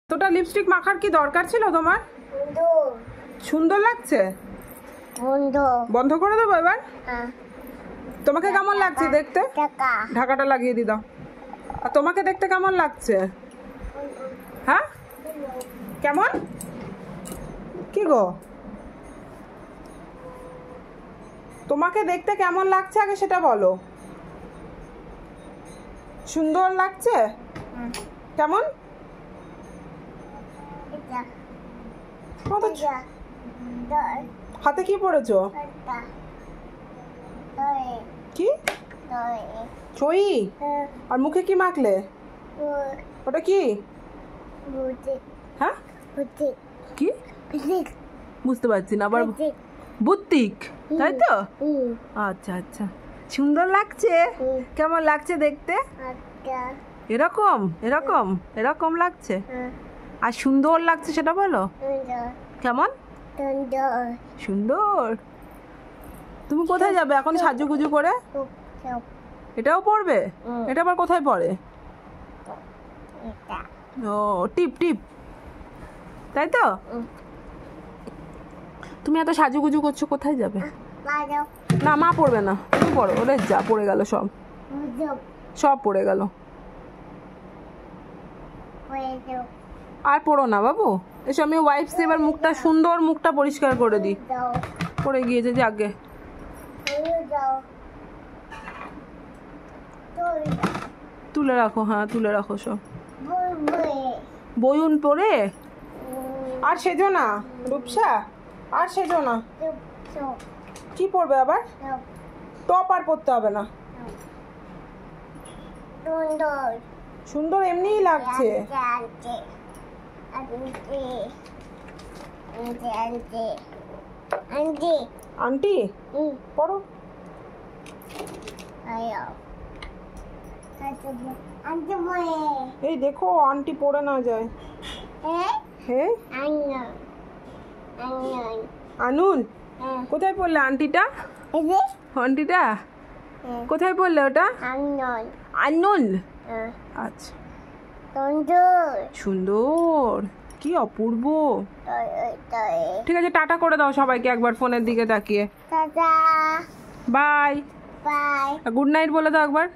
তোটা lipstick মাখার কি দরকার ছিল তোমার? সুন্দর লাগছে। বন্ধ করে দেবো এবার? তোমাকে কেমন লাগছে দেখতে? ঢাকাটা লাগিয়ে দি দাও। আর তোমাকে দেখতে কেমন লাগছে? হ্যাঁ কেমন? কি গো তোমাকে দেখতে কেমন লাগছে আগে সেটা বলো। সুন্দর লাগছে? কেমন? হাতে কি পড়েছো? কি ছই? আর মুখে কি মাখলে? ওটা কি? হ্যাঁ কি বুঝতে পারছি না আবার। বুত্তিক তাই তো? আচ্ছা আচ্ছা সুন্দর লাগছে। কেমন লাগছে দেখতে? এরকম এরকম এরকম লাগছে। আর সুন্দর লাগছে সেটা বলো। কেমন? সুন্দর। তুমি কোথায় যাবে এখন সাজুগুজু করে? এটাও পড়বে? এটা আবার কোথায় পড়ে? ও টিপ টিপ তাই তো? তুমি এত সাজুগুজু করছো কোথায় যাবে? না মা পড়বে না, তুমি পড়ো। ওরে যা পড়ে গেল, সব সব পড়ে গেল। আর পড়ো না বাবু, এসো আমি ওয়াইপস দিয়ে এবার মুখটা সুন্দর মুখটা পরিষ্কার করে দিই। পড়ে গিয়েছে যে আগে। তুলে রাখো, হ্যাঁ তুলে রাখো সব। বইউন পড়ে আর সেজো না রূপসা, আর সেজো না। কি পড়বে আবার? টপ আর পড়তে হবে না। সুন্দর এমনিই লাগছে। আন্টি পড়ো। এই দেখো আন্টি পড়ে না যায়। হ্যাঁ আনুন কোথায় পড়লে আন্টিটা? আন্টিটা কোথায় পড়লে ওটা? আনুন। আচ্ছা সুন্দর, কি অপূর্ব। ঠিক আছে টাটা করে দাও সবাইকে একবার ফোনের দিকে তাকিয়ে। বাই বাই, গুড নাইট বলে দাও একবার।